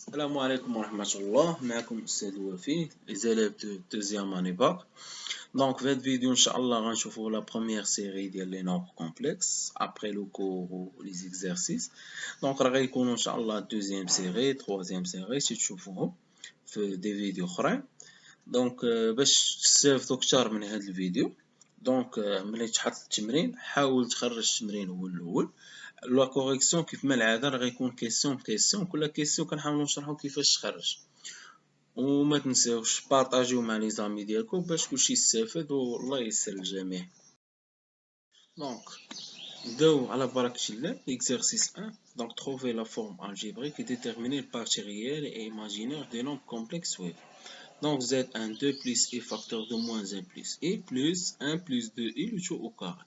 السلام عليكم ورحمة الله. معكم أستاذ وفي les élèves de deuxième année bac. Donc في هاد الفيديو إن شاء الله غنشوفو la première série ديال les nombres complexes après le cours و les exercices. Donc راه غيكونوا إن شاء الله deuxième série troisième série شي تشوفوهم في دي فيديو أخرين. دونك باش تستافدو كتر من هاد الفيديو دونك ملي تحط التمرين حاول تخرج التمرين هو الأول. لا كوريكسيون كيف ما العاده راه غيكون كيسيون بكيسيون، كل كيسيون كنحاولوا نشرحوا كيفاش تخرج. وما تنساوش بارطاجيو مع لي زامي ديالكم باش كلشي يستافد والله يسر الجميع. دونك نبداو على بركة الله. Exercice 1. Donc trouver la forme algébrique et déterminer le partie réelle et imaginaire des nombres complexes suivants. Donc Z1 2 plus i facteur de moins 1 plus i plus 1 plus 2i le tout au carré.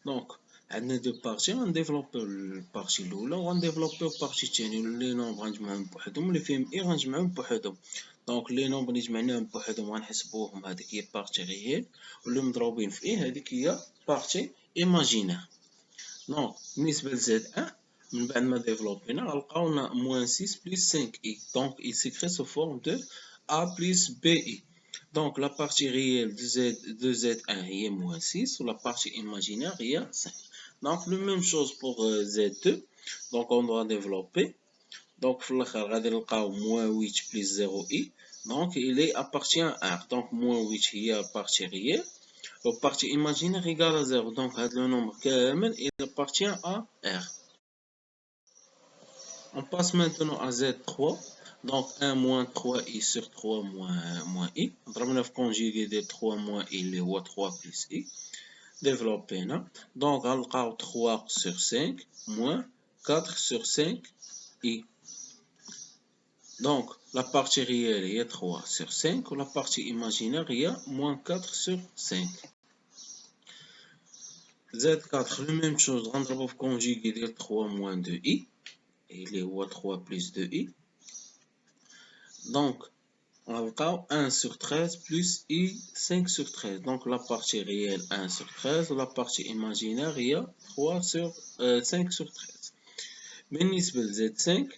Donc عندنا دو بارتي غنديفلوبيو البارتي الاولى وغنديفلوبيو البارتي الثانيه. لي نومبر غنجمعهم بوحدهم اللي فيهم اي غنجمعهم بوحدهم. دونك لي نومبر اللي جمعناهم بوحدهم غنحسبوهم هذيك هي بارتي ريال، واللي مضروبين في اي هذيك هي بارتي ايماجينير. دونك بالنسبه لزد ان من بعد ما ديفلوبينا غنلقاو موان 6 بلس 5 اي. دونك il s'écrit sous forme de a plus bi. Donc la partie réelle de Z1 est moins 6 ou la partie imaginaire est 5. Donc la même chose pour Z2. Donc on doit développer. Donc moins 8 plus 0i. Donc il est appartient à R. Donc moins 8 est la partie réelle. La partie imaginaire égale à 0. Donc le nombre il appartient à R. On passe maintenant à Z3. Donc 1 moins 3i sur 3 moins i. On conjugué de 3 moins i, les 3 plus i. Développer. Donc on a 3 sur 5 moins 4 sur 5 i. Donc la partie réelle est 3 sur 5 ou la partie imaginaire est moins 4 sur 5. Z4, la même chose, on va conjuguer de 3 moins 2i. Et les 3 plus 2i. Donc, on a 1 sur 13 plus i 5 sur 13. Donc, la partie réelle 1 sur 13, la partie imaginaire il y a 5 sur 13. بالنسبة Z5,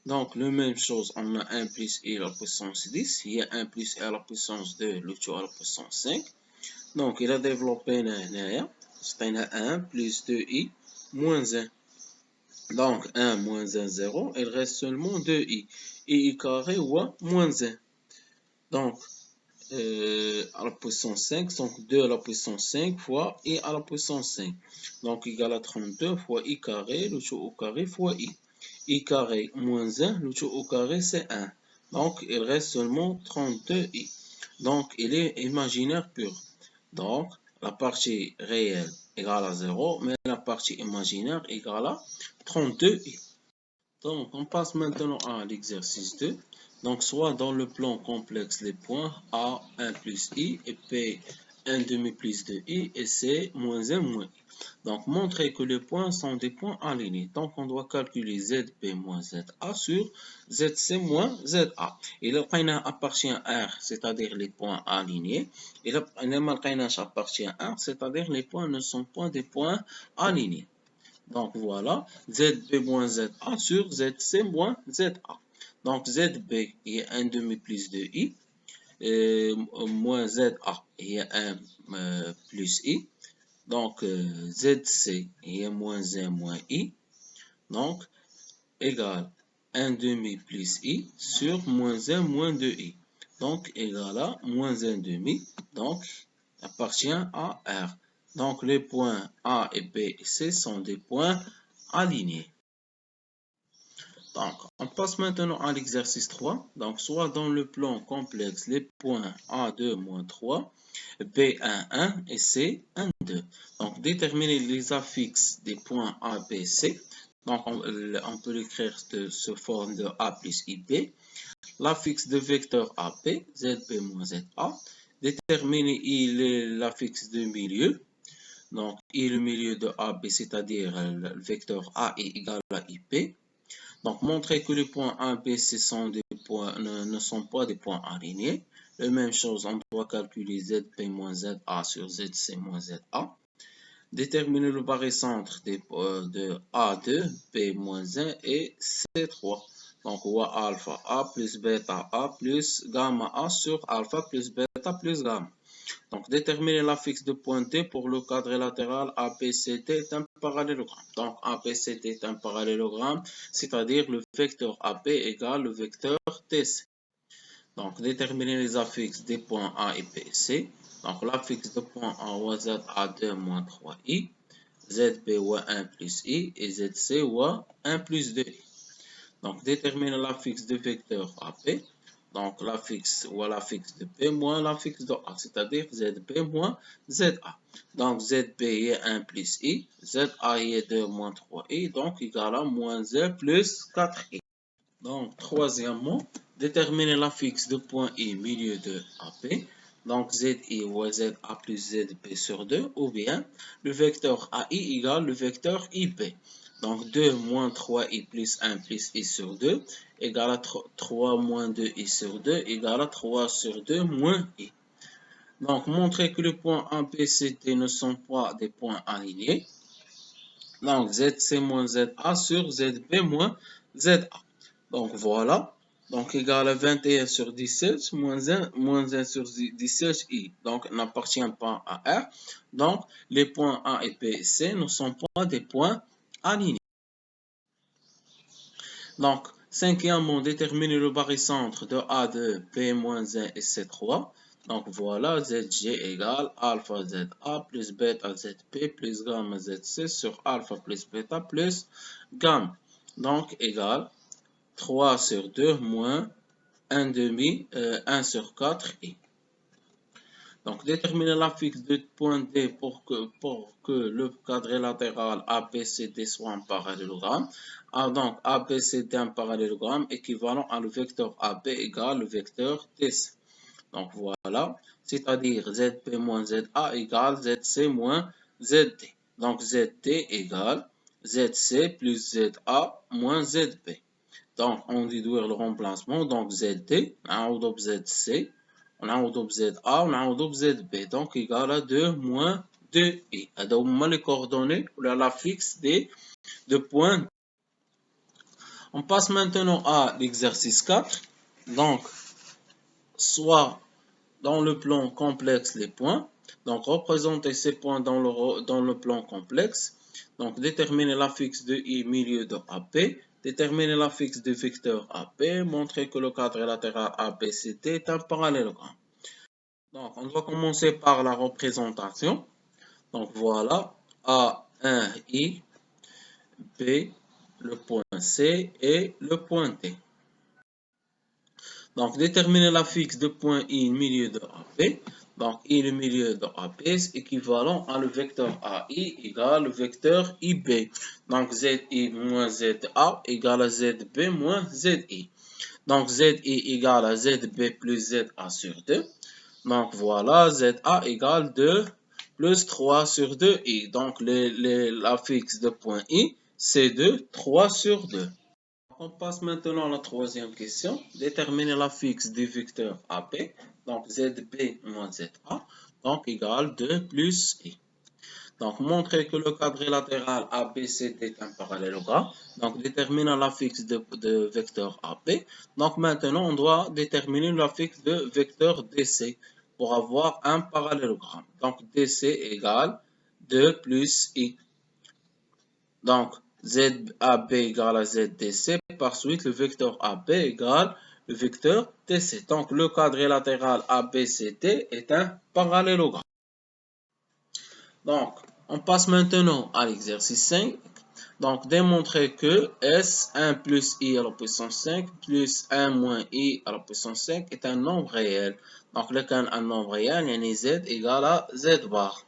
donc la même chose, on a 1 plus i à la puissance 10, il y a 1 plus i à la puissance 2, le tout à la puissance 5. Donc, il a développé c'est 1 plus 2i moins 1. Donc 1 moins 1, 0, il reste seulement 2i. I carré ou moins 1. Donc, à la puissance 5, donc 2 à la puissance 5 fois i à la puissance 5. Donc, égal à 32 fois i carré, le tout au carré fois i. I carré moins 1, le tout au carré c'est 1. Donc, il reste seulement 32i. Donc, il est imaginaire pur. Donc, la partie réelle égale à 0, mais la partie imaginaire égale à 32i. Donc, on passe maintenant à l'exercice 2. Donc, soit dans le plan complexe les points A, 1 plus I, et P, 1 demi plus 2I, et C, moins 1 moins I. Donc, montrer que les points sont des points alignés. Donc, on doit calculer ZP moins ZA sur ZC moins ZA. Et le qaina appartient à R, c'est-à-dire les points alignés. Et le qaina appartient à R, c'est-à-dire les points ne sont pas des points alignés. Donc voilà, ZB moins ZA sur ZC moins ZA. Donc ZB est 1 demi plus 2i, moins ZA est 1 plus i. Donc ZC est moins 1 moins i. Donc égal 1 demi plus i sur moins 1 moins 2i. Donc égal à moins 1 demi. Donc appartient à R. Donc les points A et B et C sont des points alignés. Donc on passe maintenant à l'exercice 3. Donc soit dans le plan complexe les points A2 moins 3, B1 1 et C1 2. Donc déterminer les affixes des points A, B, C. Donc on peut l'écrire sous forme de A plus IB. L'affixe de vecteur AP, ZB moins ZA. Déterminer l'affixe de milieu. Donc, et le milieu de AB, c'est-à-dire le vecteur A est égal à IP. Donc, montrer que les points A, B, C sont des points, ne sont pas des points alignés. La même chose, on doit calculer ZP moins ZA sur ZC moins ZA. Déterminer le barycentre de A2, B moins 1 et C3. Donc, هو alpha A plus bêta A plus gamma A sur alpha plus bêta plus gamma. Donc, déterminer la fixe de point D pour le quadrilatéral ABCD est un parallélogramme. Donc, ABCD est un parallélogramme, c'est-à-dire le vecteur AB égale le vecteur TC. Donc, déterminer les affixes des points A et B et C. Donc, l'affixe de point A ou ZA2 moins 3i, ZB ou 1 plus i et ZC ou 1 plus 2i. Donc, déterminer l'affixe de vecteur AB. Donc, l'affixe ou l'affixe de B moins l'affixe de A, c'est-à-dire ZB moins ZA. Donc, ZB est 1 plus I, ZA est 2 moins 3I, donc égal à moins 1 plus 4I. Donc, troisièmement, déterminer l'affixe de point I milieu de AB. Donc, ZI ou ZA plus ZB sur 2, ou bien le vecteur AI égale le vecteur IB. Donc, 2 moins 3i plus 1 plus i sur 2 égale à 3 moins 2i sur 2 égale à 3 sur 2 moins i. Donc, montrer que les points A, B, C, D ne sont pas des points alignés. Donc, ZC moins ZA sur ZB moins ZA. Donc, voilà. Donc, égal à 21 sur 17 moins 1 sur 17i. Donc, n'appartient pas à R. Donc, les points A et B et C ne sont pas des points alignés. Donc, cinquièmement, déterminer le barycentre de A2, B-1 et C3. Donc, voilà, ZG égale alpha ZA plus bêta ZB plus gamma ZC sur alpha plus bêta plus gamma. Donc, égale 3 sur 2 moins 1 demi, 1 sur 4i. Donc, déterminer l'affixe de point D pour que le quadrilatéral ABCD soit un parallélogramme. Donc, ABCD un parallélogramme équivalent à le vecteur AB égale le vecteur TC. Donc, voilà. C'est-à-dire ZB moins ZA égale ZC moins ZD. Donc, ZD égale ZC plus ZA moins ZB. Donc, on déduire le remplacement. Donc, ZD, on ZC. On a ZA, on a ZB, donc égal à 2 moins 2i. Donc, les coordonnées ou la fixe des deux points. On passe maintenant à l'exercice 4. Donc, soit dans le plan complexe les points. Donc, représenter ces points dans le plan complexe. Donc, déterminer l'affixe de I milieu de AP. Déterminer l'affixe du vecteur AP. Montrer que le quadrilatéral ABCD est un parallélogramme. Donc, on doit commencer par la représentation. Donc, voilà, A1I, B, le point C et le point D. Donc, déterminer l'affixe de point I milieu de AP. Donc, I le milieu de AP est équivalent à le vecteur AI égale le vecteur IB. Donc, ZI moins ZA égale à ZB moins ZI. Donc, ZI égale à ZB plus ZA sur 2. Donc, voilà, ZA égale 2 plus 3 sur 2i. Donc, l'affixe de point I, c'est 2, 3 sur 2. On passe maintenant à la troisième question. Déterminer l'affixe du vecteur AB. Donc, ZB moins ZA. Donc, égale 2 plus I. Donc, montrer que le quadrilatéral ABCD est un parallélogramme. Donc, déterminant l'affixe de vecteur AB. Donc, maintenant, on doit déterminer l'affixe de vecteur DC pour avoir un parallélogramme. Donc, DC égale 2 plus I. Donc, ZAB égale à ZDC. Par suite, le vecteur AB égale le vecteur DC. Donc, le quadrilatéral ABCD est un parallélogramme. Donc, on passe maintenant à l'exercice 5. Donc, démontrer que S1 plus I à la puissance 5 plus 1 moins I à la puissance 5 est un nombre réel. Donc, lequel un nombre réel, il y a Z égale à Z bar.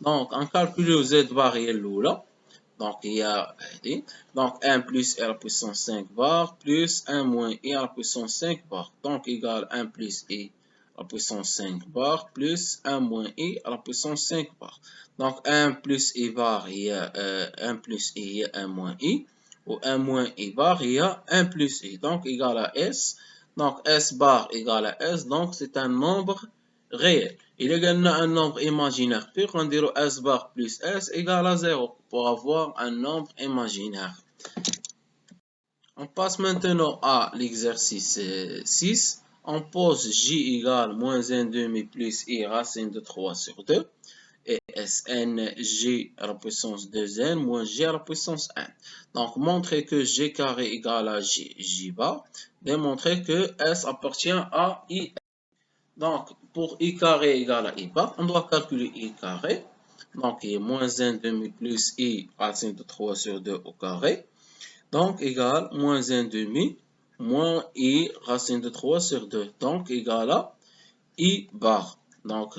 Donc, on calcule Z bar et là. Donc, il y a donc 1 plus I à la puissance 5 bar plus 1 moins I à la puissance 5 bar. Donc, égal 1 plus I à la puissance 5 bar plus 1 moins I à la puissance 5 bar. Donc, 1 plus I bar, il y a 1 plus I, il y a 1 moins I. Ou 1 moins I bar, il y a 1 plus I. Donc, égal à S. Donc, S bar égale à S. Donc, c'est un nombre réel. Il y a un nombre imaginaire pur. On dirait S bar plus S égale à 0 pour avoir un nombre imaginaire. On passe maintenant à l'exercice 6. On pose j égale moins 1 demi plus i racine de 3 sur 2. Et Sn j à la puissance 2n moins j à la puissance 1. Donc, montrer que g carré égale à j bar. Démontrer que S appartient à i. Donc, pour i carré égale à i bar, on doit calculer i carré. Donc, il est moins 1 demi plus i racine de 3 sur 2 au carré. Donc, égale moins 1 demi moins i racine de 3 sur 2. Donc, égale à i bar. Donc,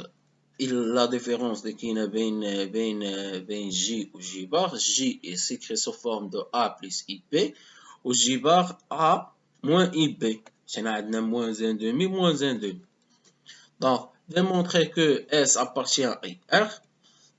la différence de qui est j ou j bar. J est écrit sous forme de a plus ib. Ou j bar a moins ib. C'est moins 1 demi moins 1 demi. Donc, démontrer que S appartient à R.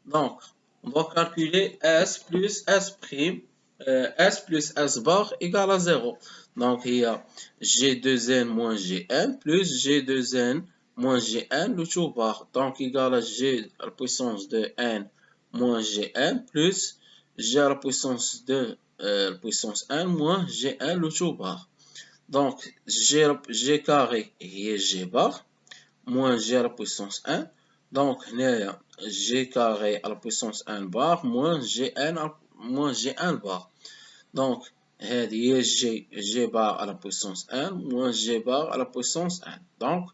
Donc, on doit calculer S plus S prime. S plus S bar égale à 0. Donc, il y a G2N moins Gn plus G2N moins Gn, le tout bar. Donc, égal à G à la puissance de N moins Gn plus G à la puissance de puissance N moins Gn, le tout bar. Donc, G carré est G bar moins G à la puissance 1. Donc, G carré à la puissance 1 bar moins Gn bar. Donc, هذه G bar à la puissance 1 moins G bar à la puissance 1. Donc,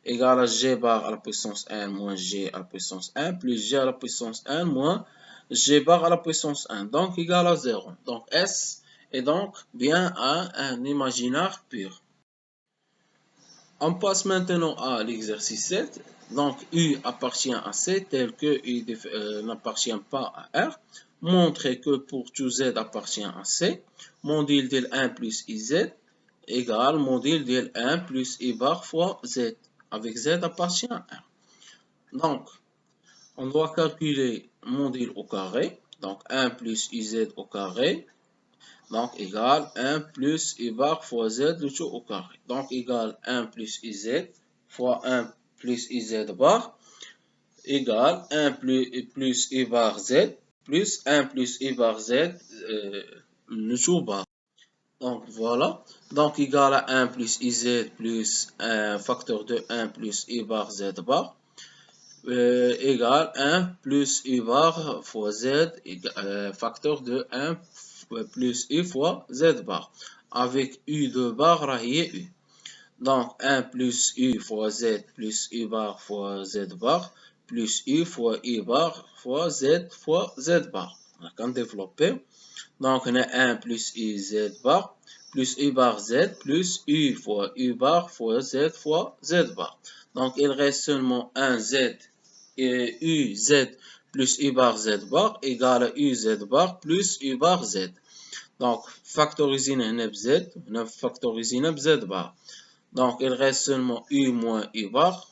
égal à G bar à la puissance 1 moins G à la puissance 1 plus G à la puissance 1 moins G bar à la puissance 1. Donc, égal à 0. Donc, S est donc bien un imaginaire pur. On passe maintenant à l'exercice 7. Donc, U appartient à C tel que U n'appartient pas à R. Montrer que pour tout Z appartient à C, module de 1 plus IZ égale module de 1 plus I bar fois Z, avec Z appartient à R. Donc, on doit calculer module au carré, donc 1 plus IZ au carré, donc égale 1 plus I bar fois Z, le tout au carré. Donc, égale 1 plus IZ fois 1 plus IZ bar, égale 1 plus I bar Z, plus 1 plus I bar Z, le tout bar. Donc, voilà. Donc, égal à 1 plus IZ plus un facteur de 1 plus I bar Z bar, égale 1 plus I bar fois Z, facteur de 1 plus I fois Z bar. Avec U de bar, rahier U. Donc, 1 plus U fois Z plus I bar fois Z bar, plus U fois I bar fois Z bar. On va développer. Donc, on a 1 plus I Z bar, plus I bar Z, plus U fois U bar fois Z bar. Donc, il reste seulement un Z et U Z plus I bar Z bar égale à U Z bar plus U bar Z. Donc, factoriser Z, on a factorisé Z bar. Donc, il reste seulement U moins U bar,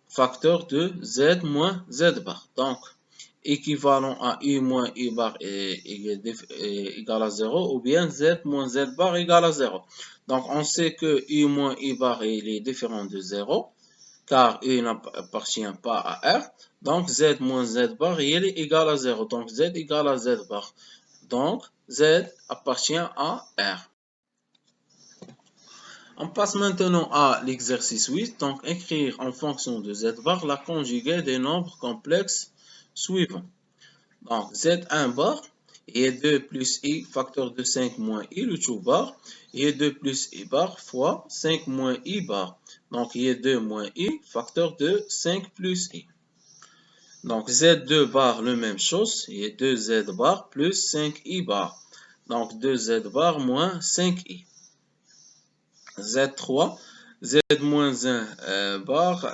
facteur de Z moins Z bar. Donc, équivalent à U moins U bar égal à 0, ou bien Z moins Z bar égale à 0. Donc, on sait que U moins U bar est différent de 0, car U n'appartient pas à R. Donc, Z moins Z bar est égal à 0. Donc, Z égale à Z bar. Donc, Z appartient à R. On passe maintenant à l'exercice 8. Donc, écrire en fonction de Z bar la conjuguée des nombres complexes suivants. Donc, Z1 bar est 2 plus I facteur de 5 moins I, le tout bar, est 2 plus I bar fois 5 moins I bar. Donc, il est 2 moins I facteur de 5 plus I. Donc, Z2 bar, la même chose, il est 2Z bar plus 5I bar. Donc, 2Z bar moins 5I. Z3, Z moins 1 bar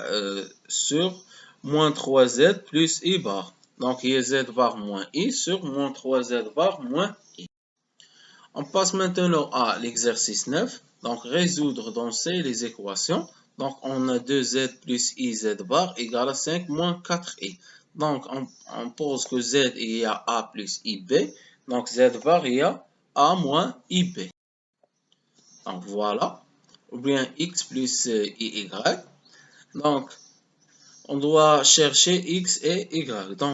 sur moins 3Z plus I bar. Donc, il y a Z bar moins I sur moins 3Z bar moins I. On passe maintenant à l'exercice 9. Donc, résoudre dans C les équations. Donc, on a 2Z plus IZ bar égale à 5 moins 4I. Donc, on pose que Z, il y a A plus IB. Donc, Z bar, il y a A moins IB. Donc, voilà. Ou bien X plus IY. Donc, on doit chercher X et Y. Donc,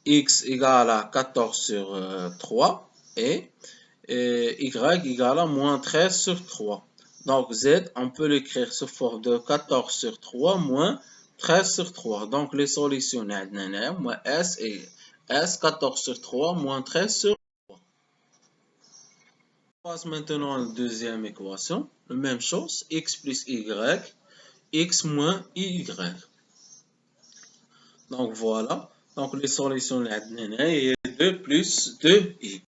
X égale à 14 sur 3 et y égale à moins 13 sur 3. Donc z, on peut l'écrire sous forme de 14 sur 3 moins 13 sur 3. Donc les solutions, moins s et s 14 sur 3 moins 13 sur 3. On passe maintenant à la deuxième équation. La même chose, x plus y, x moins y. Donc voilà. Donc les solutions, est 2 plus 2y.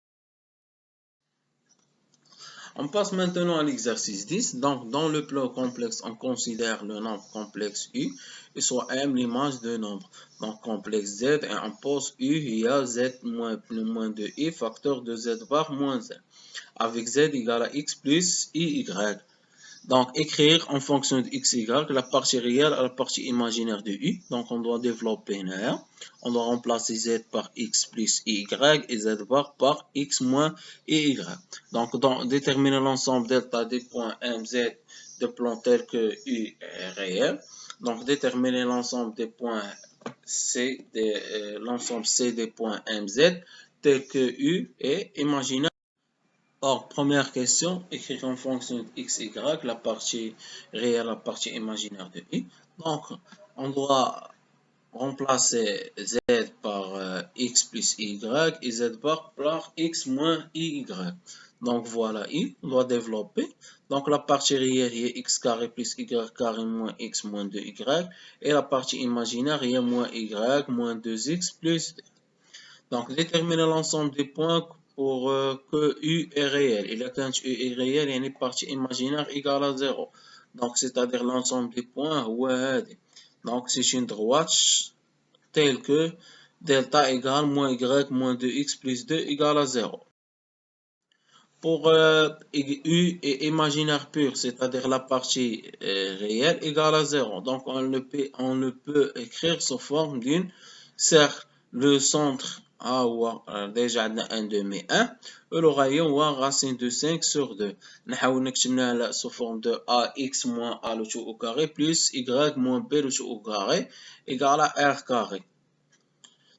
On passe maintenant à l'exercice 10. Donc, dans le plan complexe, on considère le nombre complexe U, et soit M l'image de nombre. Donc, complexe Z, et on pose U, il y a Z moins 2I, facteur de Z bar moins Z. Avec Z égale à X plus IY. Donc, écrire en fonction de x, y, la partie réelle et la partie imaginaire de u. Donc, on doit développer un. On doit remplacer z par x plus y et z bar par x moins y. Donc, déterminer l'ensemble delta des points mz de plan tel que u est réel. Donc, déterminer l'ensemble des points c, l'ensemble c des points mz tel que u est imaginaire. Or, première question, écrire en fonction de x, y, la partie réelle, la partie imaginaire de i. Donc, on doit remplacer z par x plus y et z bar par x moins y. Donc, voilà i, on doit développer. Donc, la partie réelle est x carré plus y carré moins x moins 2y. Et la partie imaginaire est moins y moins 2x plus 2. Donc, déterminer l'ensemble des points pour que U est réel. Et là, quand U est réel, il y a une partie imaginaire égale à 0. Donc, c'est-à-dire l'ensemble des points, ouais. Donc, c'est une droite telle que delta égale moins y moins 2x plus 2 égale à 0. Pour U est imaginaire pur, c'est-à-dire la partie réelle égale à 0. Donc, on le peut écrire sous forme d'une cercle. Le centre A déjà 1 demi 1 et le rayon racine de 5 sur 2. نحاول نكتبنا sous forme de ax moins a le tout au carré plus y moins b le tout au carré égale à r carré.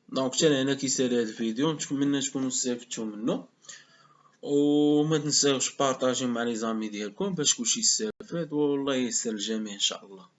Donc حتى لهنا كيسالي هذا الفيديو، نتمنى تكونوا استفدتوا منه، وما تنساوش بارطاجيو مع لي زامي ديالكم باش كلشي يستافد والله ييسر الجميع ان شاء الله.